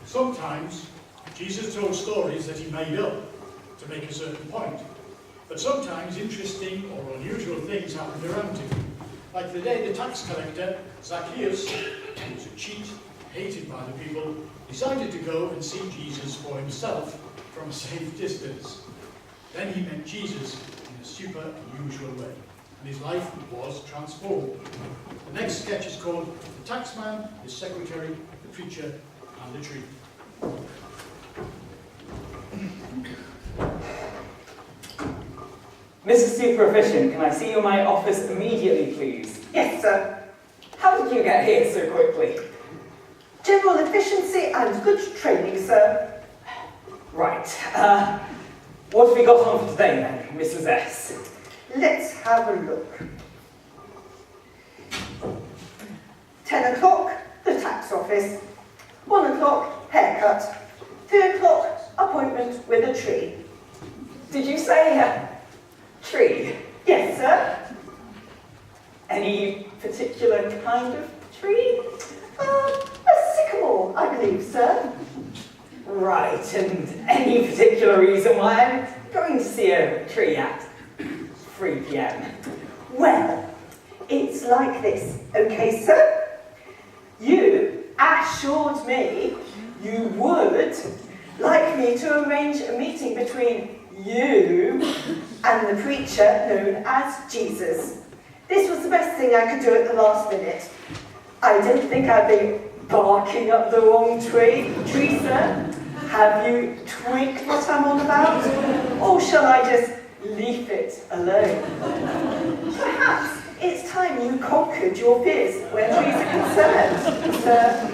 Sometimes Jesus told stories that he made up to make a certain point, but sometimes interesting or unusual things happened around him. Like the day the tax collector, Zacchaeus, who was a cheat, hated by the people, decided to go and see Jesus for himself from a safe distance. Then he met Jesus in a super unusual way, and his life was transformed. The next sketch is called The Taxman, His Secretary, the Preacher, and the Tree. Mrs. Super Efficient, can I see you in my office immediately, please? Yes, sir. How did you get here so quickly? General efficiency and good training, sir. Right. What have we got on for today, then, Mrs. S? Let's have a look. 10 o'clock, the tax office. 1 o'clock, haircut. 3 o'clock, appointment with a tree. Did you say tree? Yes, sir. Any particular kind of tree? A sycamore, I believe, sir. Right, and any particular reason why I'm going to see a tree at 3 p.m? Well, it's like this, okay, sir? You assured me you would like me to arrange a meeting between you and the preacher known as Jesus. This was the best thing I could do at the last minute. I didn't think I'd be barking up the wrong tree, sir. Have you tweaked what I'm on about? Or shall I just leave it alone? Perhaps it's time you conquered your fears where trees are concerned, sir.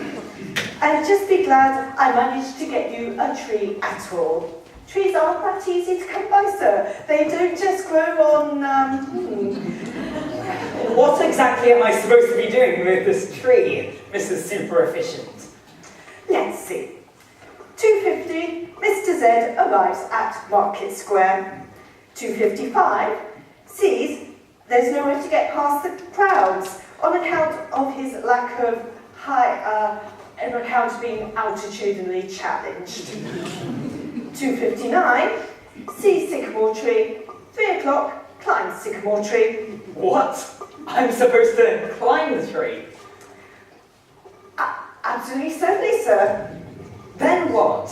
And just be glad I managed to get you a tree at all. Trees aren't that easy to come by, sir. They don't just grow on, What exactly am I supposed to be doing with this tree, Mrs. Super Efficient? Let's see. 2:50, Mr. Z arrives at Market Square. 2:55, sees there's nowhere to get past the crowds on account of his lack of on account of being altitudinally challenged. 2:59, sees sycamore tree. 3 o'clock, climbs sycamore tree. What? I'm supposed to climb the tree? Absolutely certainly, sir. Then what?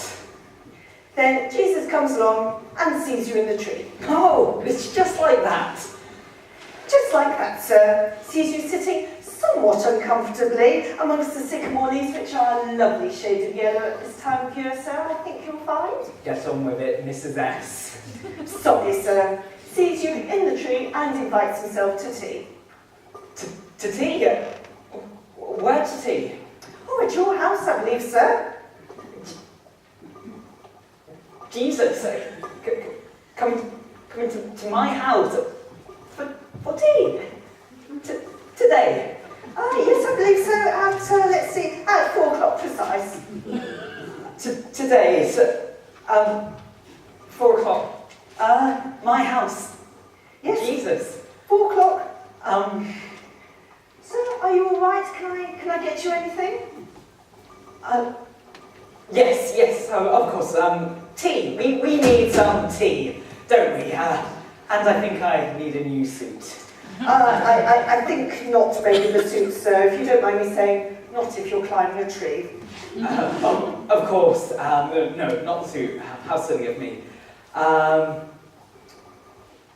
Then Jesus comes along and sees you in the tree. Oh, it's just like that. Just like that, sir. Sees you sitting somewhat uncomfortably amongst the sycamore leaves, which are a lovely shade of yellow at this time of year, sir, I think you'll find. Get on with it, Mrs. S. Sorry, sir. Sees you in the tree and invites himself to tea. To tea? Where to tea? Oh, at your house, I believe, sir. Jesus, coming to my house for tea? Today? Yes, I believe so, at, let's see, at 4 o'clock precise. Today, so, 4 o'clock. My house. Yes. Jesus. 4 o'clock. Sir, are you all right? Can I get you anything? Yes, of course. Tea. We need some tea, don't we? And I think I need a new suit. I think not maybe the suit, sir, if you don't mind me saying, not if you're climbing a tree. Of course. No, not the suit. How silly of me.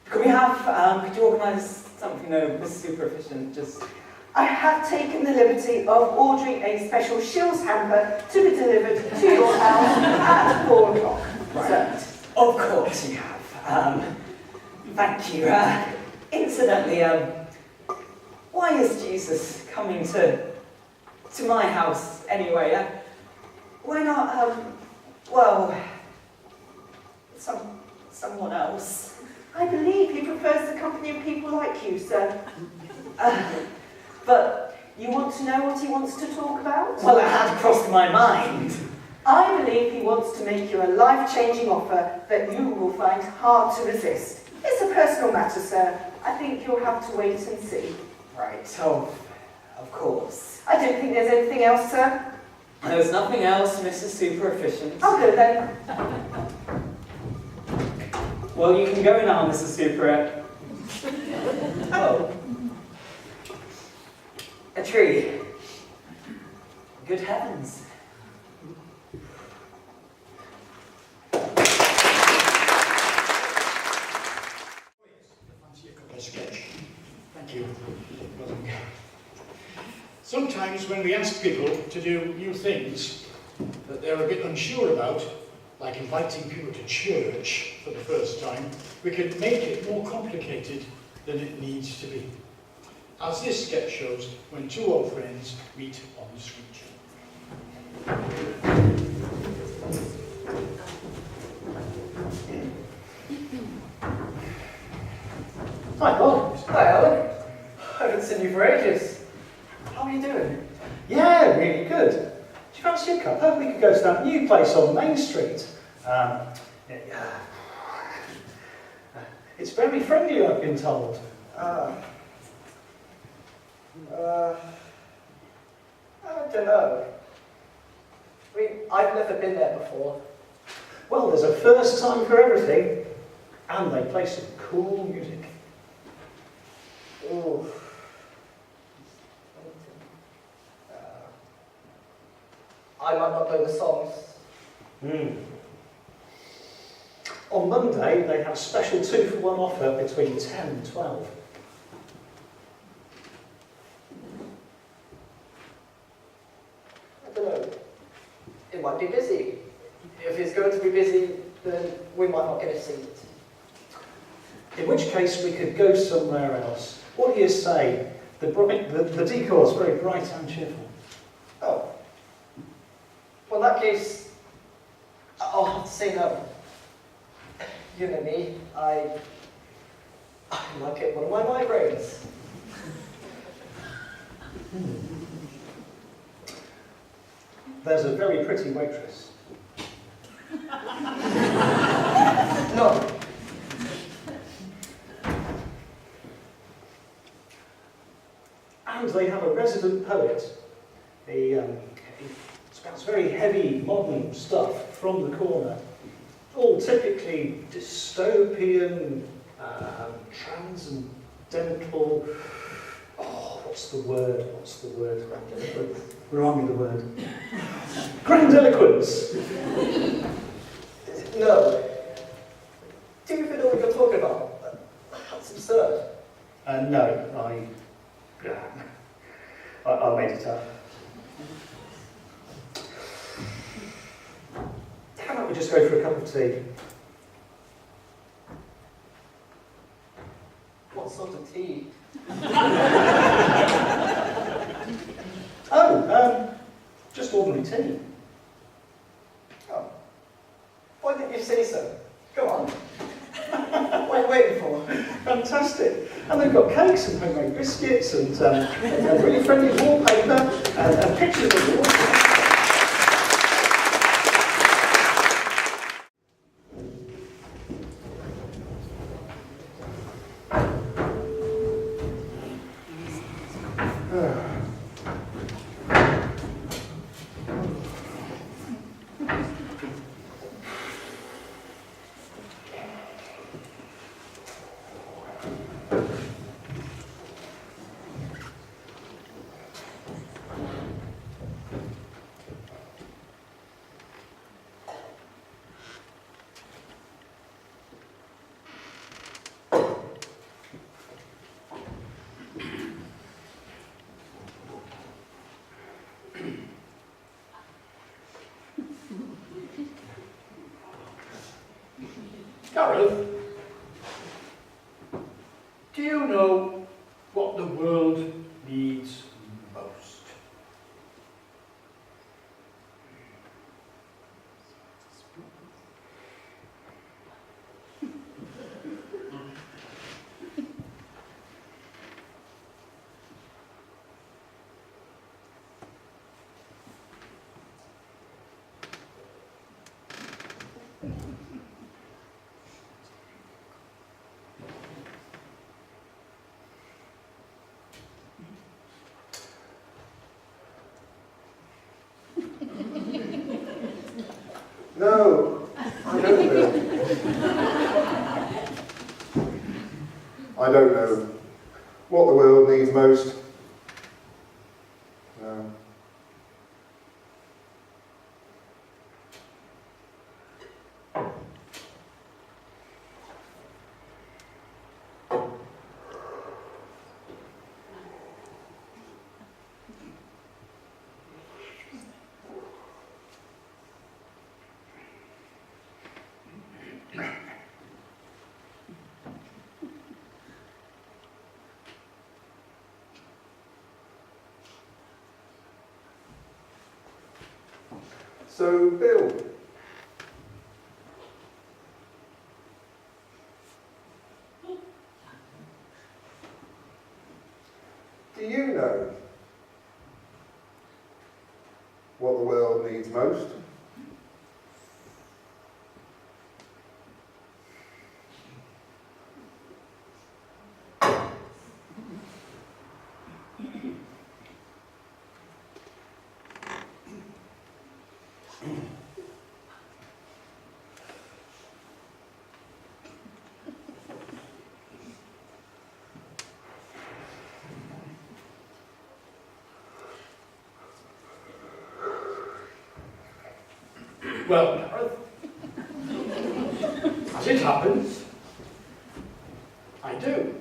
Could you organise something, Mrs. Super Efficient, just... I have taken the liberty of ordering a special Shills hamper to be delivered to your house at 4 o'clock. Right. Sir. Of course you have. Thank you. Incidentally, why is Jesus coming to my house anyway? Why not, someone else? I believe he prefers the company of people like you, sir. But you want to know what he wants to talk about? Well, it had crossed my mind. I believe he wants to make you a life-changing offer that you will find hard to resist. It's a personal matter, sir. I think you'll have to wait and see. Right, of course. I don't think there's anything else, sir. There's nothing else, Mrs. Super Efficient. I'll go then. Well, you can go now, Mrs. Super. Oh. A tree. Good heavens. Fancy a couple of sketch. Thank you. Sometimes when we ask people to do new things that they're a bit unsure about, like inviting people to church for the first time, we can make it more complicated than it needs to be. As this sketch shows, when two old friends meet on the street. Hi, Bob. Hi, Alan. I haven't seen you for ages. How are you doing? Yeah, really good. Do you fancy a cuppa? We could go to that new place on Main Street. It's very friendly, I've been told. I don't know. I mean, I've never been there before. Well, there's a first time for everything, and they play some cool music. Ooh. I might not know the songs. On Monday, they have a special 2-for-1 offer between 10 and 12. I don't know. It might be busy. If it's going to be busy, then we might not get a seat. In which case, we could go somewhere else. What do you say? The decor is very bright and cheerful. Oh. Well, in that case, I'll have to say no. You know me, I might get one of my migraines. There's a very pretty waitress. No. And they have a resident poet. He spouts very heavy, modern stuff from the corner. All typically dystopian, transcendental. Oh, what's the word? Remind me the word. Grandiloquence. No. Do you even know what you're talking about? That's absurd. No, I made it up. How about we just go for a cup of tea? What sort of tea? Just ordinary tea. Oh. Why didn't you say so? Go on. What are you waiting for? Fantastic. And they've got cakes and homemade biscuits and really friendly wallpaper and pictures of the water. Gareth, do you know what the world needs most? No, I don't know. I don't know what the world needs most. No. So, Bill, do you know what the world needs most? Well, Gareth, as it happens, I do.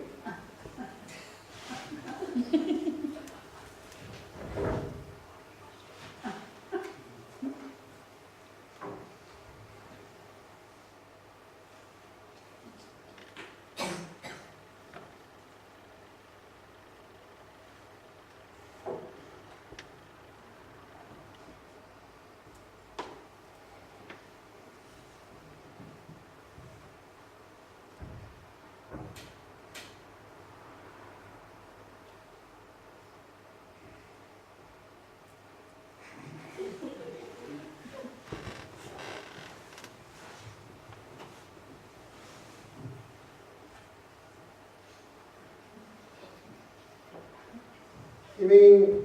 You mean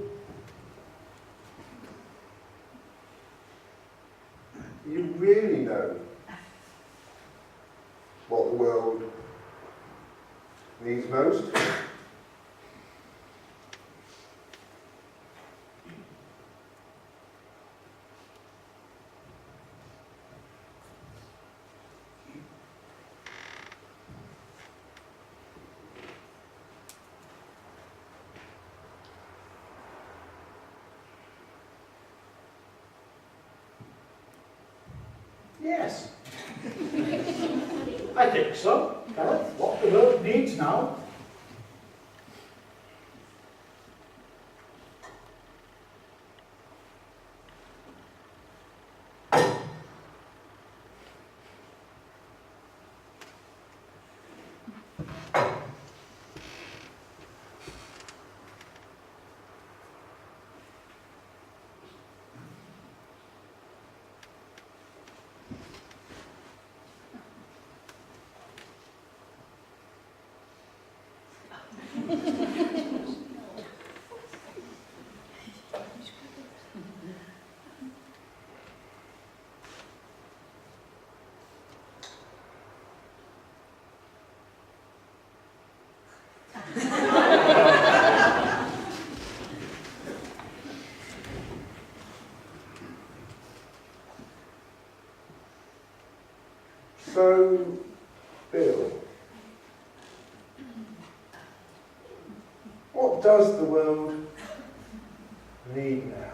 you really know what the world needs most? Yes. I think so, Gareth. What the world needs now. So, Bill, what does the world need now?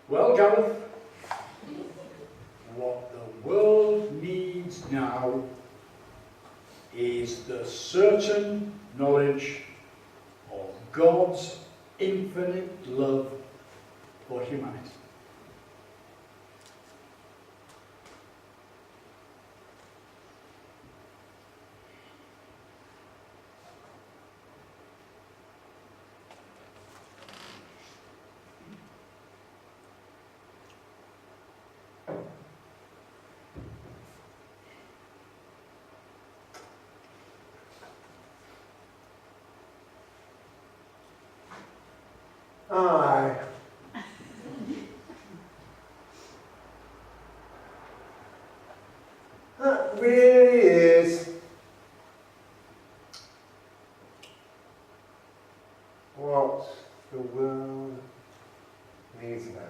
Well, Gareth, what the world needs now is the certain knowledge of God's infinite love for humanity. Aye. That really is what the world needs now.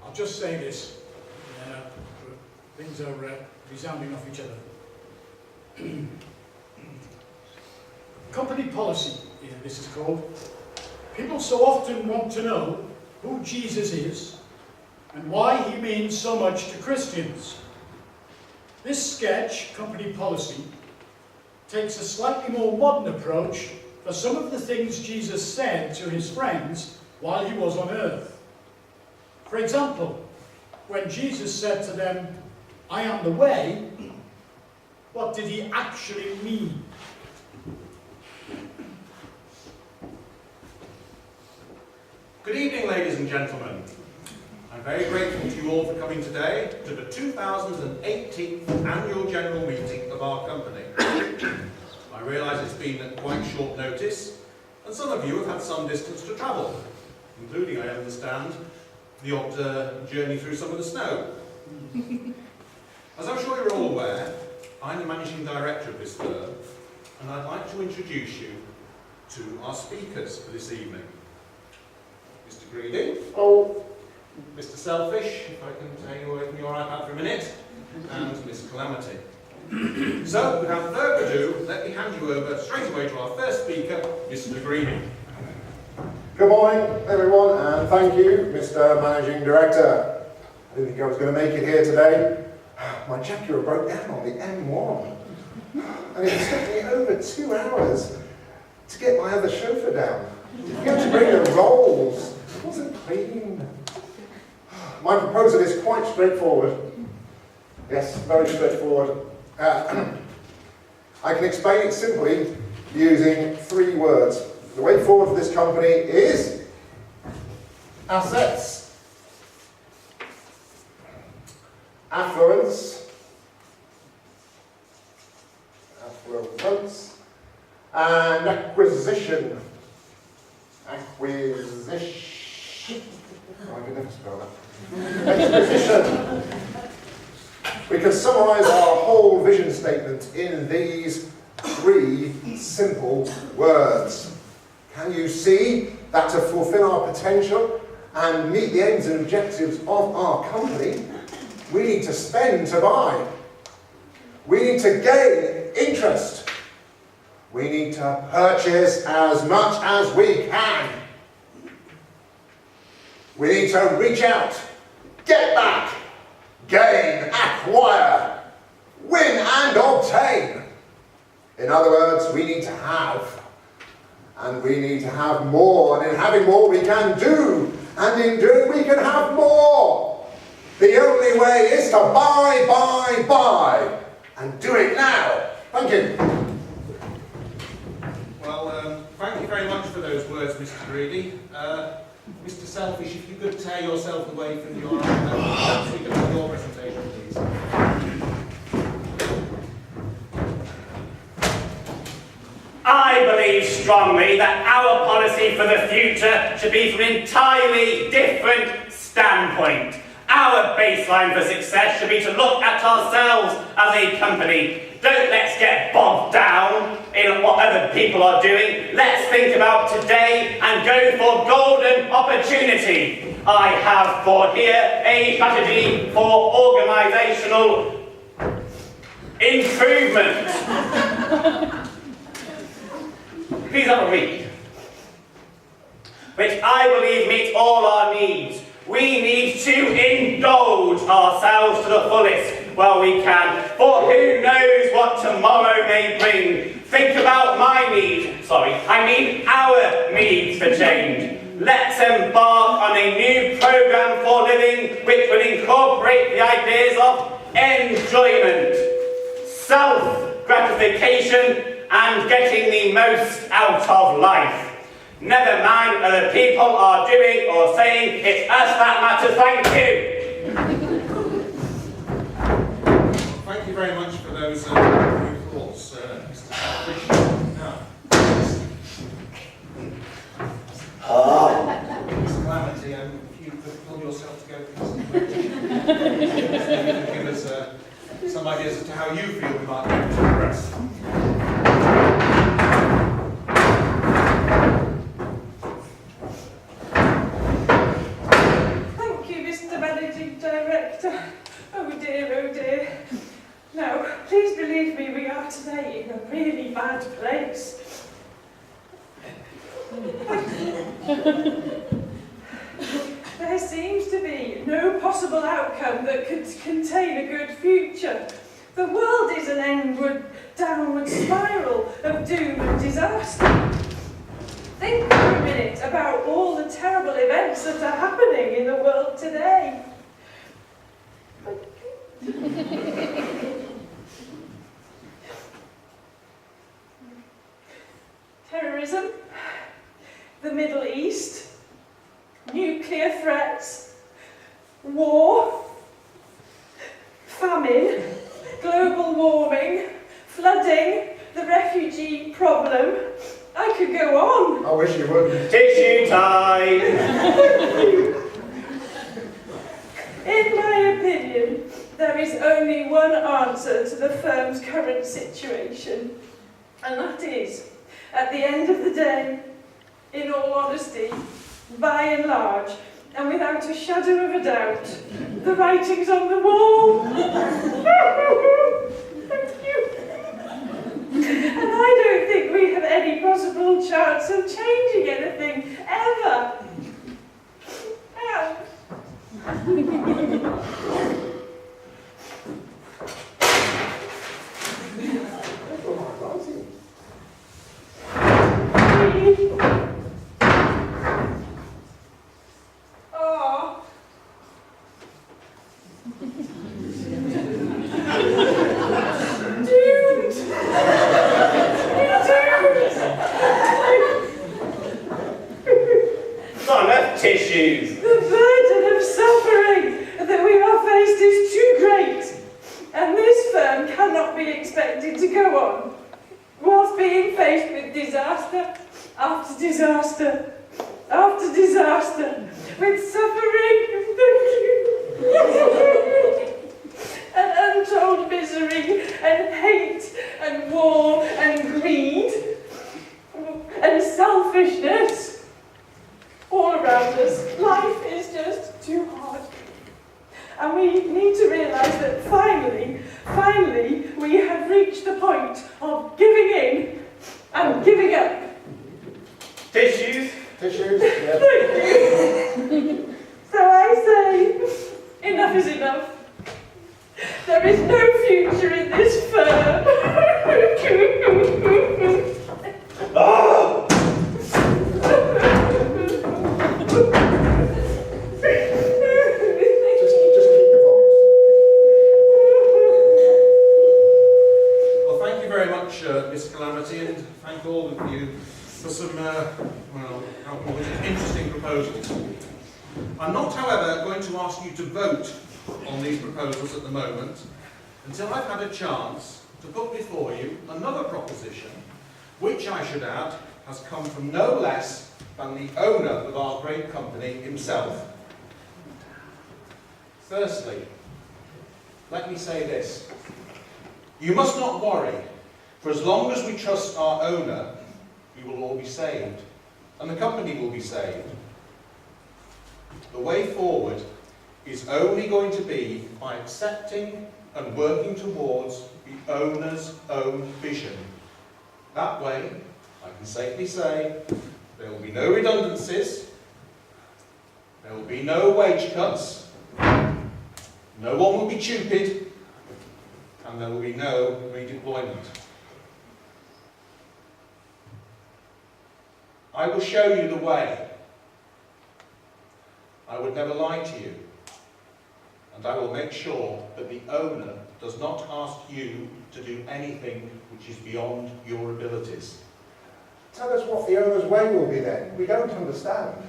I'll just say this, things are resounding off each other. Company policy, this is called. People so often want to know who Jesus is and why he means so much to Christians. This sketch, Company Policy, takes a slightly more modern approach for some of the things Jesus said to his friends while he was on earth. For example, when Jesus said to them, "I am the way," what did he actually mean? Good evening, ladies and gentlemen. I'm very grateful to you all for coming today to the 2018th Annual General Meeting of our company. I realise it's been at quite short notice, and some of you have had some distance to travel, including, I understand, the odd journey through some of the snow. As I'm sure you're all aware, I'm the Managing Director of this firm, and I'd like to introduce you to our speakers for this evening. Mr. Greedy. Oh, Mr. Selfish, if I can take you away from your iPad for a minute, and Miss Calamity. So, without further ado, let me hand you over straight away to our first speaker, Mr. Greedy. good morning, everyone, and thank you, Mr. Managing Director. I didn't think I was going to make it here today. My Jaguar broke down on the M1, and it took me over 2 hours to get my other chauffeur down. You have to bring the rolls. It wasn't clean. My proposal is quite straightforward. Yes, very straightforward. I can explain it simply using 3 words. The way forward for this company is assets, affluence, and acquisition. Acquisition. Oh, I can never spell that. Acquisition. We can summarise our whole vision statement in these 3 simple words. Can you see that to fulfil our potential and meet the aims and objectives of our company, we need to spend to buy. We need to gain interest. We need to purchase as much as we can. We need to reach out, get back, gain, acquire, win and obtain. In other words, we need to have, and we need to have more, and in having more we can do, and in doing we can have more. The only way is to buy, buy, buy. And do it now. Thank you. Well, thank you very much for those words, Mr. Greedy. Mr. Selfish, if you could tear yourself away from your perhaps we could have your presentation, please. I believe strongly that our policy for the future should be from an entirely different standpoint. Our baseline for success should be to look at ourselves as a company. Don't let's get bogged down in what other people are doing. Let's think about today and go for golden opportunity. I have for here a strategy for organisational improvement. Please have a read. Which I believe meets all our needs. We need to indulge ourselves to the fullest while we can, for who knows what tomorrow may bring. Think about my needs, our needs for change. Let's embark on a new programme for living which will incorporate the ideas of enjoyment, self-gratification, and getting the most out of life. Never mind what other people are doing or saying, it's us that matters. Thank you. Thank you very much for those new thoughts, Mr. Selfish. Now, Miss Calamity, if you could pull yourself together, please. Give us some ideas as to how you feel we might be able to progress. Thank you, Mr. Managing Director. Oh dear, oh dear. Now, please believe me, we are today in a really bad place. There seems to be no possible outcome that could contain a good future. The world is an downward spiral of doom and disaster. Think for a minute about all the terrible events that are happening in the world today. Terrorism, the Middle East, nuclear threats, war, famine, global warming, flooding, the refugee problem. I could go on. I wish you wouldn't. Tissue time. In my opinion, there is only one answer to the firm's current situation, and that is, at the end of the day, in all honesty, by and large, and without a shadow of a doubt, the writing's on the wall. Thank you. And I don't think we have any possible chance of changing anything, ever. Oh. Doomed. Not enough tissues. The burden of suffering that we are faced is too great, and this firm cannot be expected to go on whilst being faced with disaster after disaster after disaster, with suffering, and untold misery, and hate, and war, and greed, and selfishness. All around us, life is just too hard. And we need to realise that finally, we have reached the point of giving in and giving up. Tissues. Tissues? Yeah. Thank you. So I say, enough is enough. There is no future in this firm. Oh! Just keep you for some, interesting proposals. I'm not, however, going to ask you to vote on these proposals at the moment until I've had a chance to put before you another proposition, which I should add has come from no less than the owner of our great company himself. Firstly, let me say this. You must not worry, for as long as we trust our owner, we will all be saved, and the company will be saved. The way forward is only going to be by accepting and working towards the owner's own vision. That way, I can safely say, there will be no redundancies, there will be no wage cuts, no one will be stupid, and there will be no redeployment. I will show you the way. I would never lie to you, and I will make sure that the owner does not ask you to do anything which is beyond your abilities. Tell us what the owner's way will be then. We don't understand.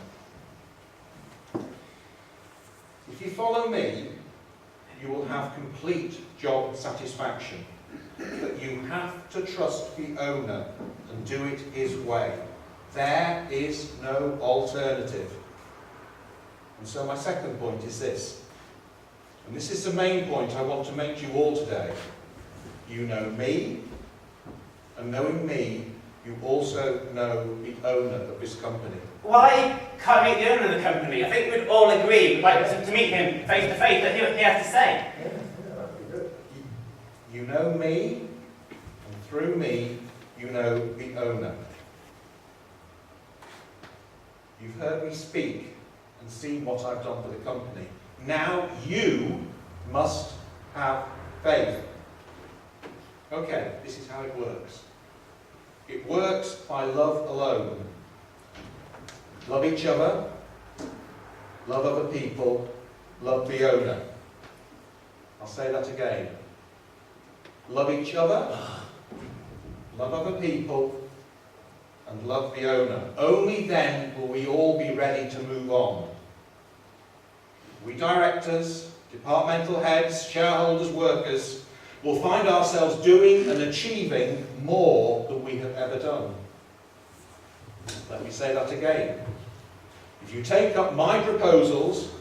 If you follow me, you will have complete job satisfaction. But you have to trust the owner and do it his way. There is no alternative. And so my second point is this, and this is the main point I want to make to you all today. You know me, and knowing me, you also know the owner of this company. Why can't meet the owner of the company? I think we'd all agree we'd like to meet him face to face, to hear what he has to say. Yeah, that'd be good. You know me, and through me, you know the owner. You've heard me speak and seen what I've done for the company. Now you must have faith. Okay, this is how it works. It works by love alone. Love each other, love other people, love the owner. I'll say that again. Love each other, love other people, and love the owner. Only then will we all be ready to move on. We directors, departmental heads, shareholders, workers will find ourselves doing and achieving more than we have ever done. Let me say that again. If you take up my proposals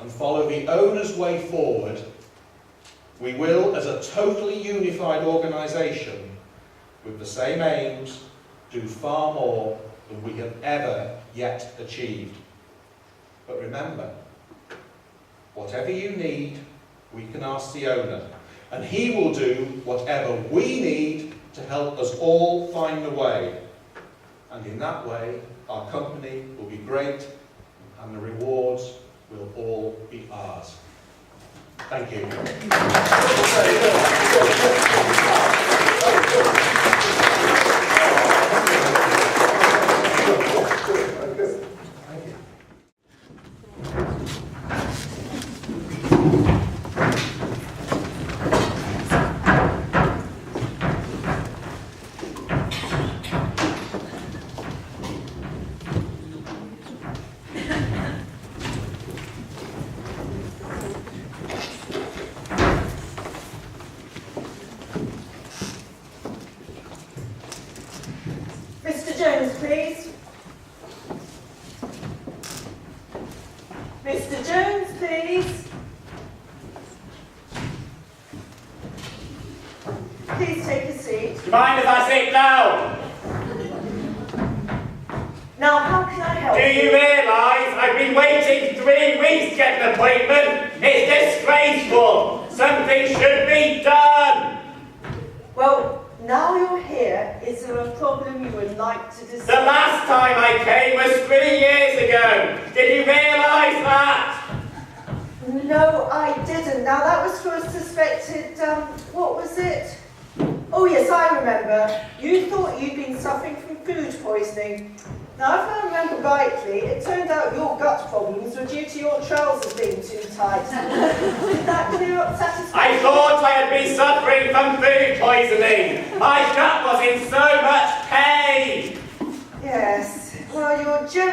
and follow the owner's way forward, we will, as a totally unified organisation with the same aims, do far more than we have ever yet achieved. But remember, whatever you need, we can ask the owner, and he will do whatever we need to help us all find the way. And in that way, our company will be great, and the rewards will all be ours. Thank you. Mr. Jones, please. Mr. Jones, please. Please take a seat. Do you mind if I sit down? Now, how can I help Do you realise I've been waiting 3 weeks to get an appointment? It's disgraceful. Something should be done. Well, now you're here, is there a problem you would like to discuss? The last time I came was 3 years ago. Did you realise that? No, I didn't. Now, that was for a suspected, what was it? Oh, yes, I remember. You thought you'd been suffering from food poisoning. Now, if I remember rightly, it turned out your gut problems were due to your trousers being too tight. Did that clear up satisfactorily? I thought I had been suffering from food poisoning. My gut was in so much pain.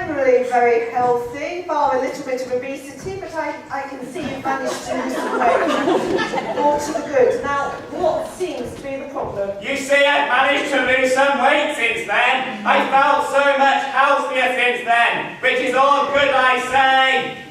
generally very healthy, bar a little bit of obesity, but I can see you've managed to lose some weight. All to the good. Now, what seems to be the problem? You see, I've managed to lose some weight since then. I felt so much healthier since then, which is all good, I say.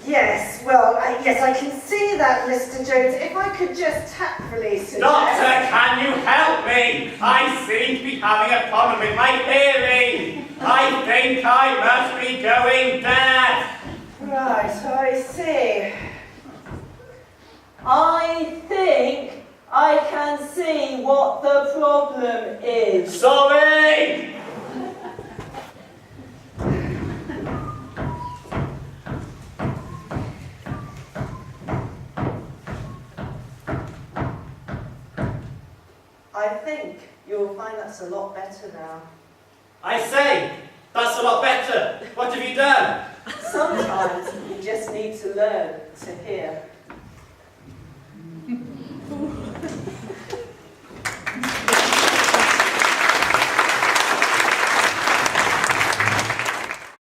Yes, well, yes, I can see that, Mr. Jones. If I could just tactfully suggest... Doctor, can you help me? I seem to be having a problem with my hearing. I think I must be going deaf. Right, I see. I think I can see what the problem is. Sorry! I think you'll find that's a lot better now. I say, that's a lot better. What have you done? Sometimes you just need to learn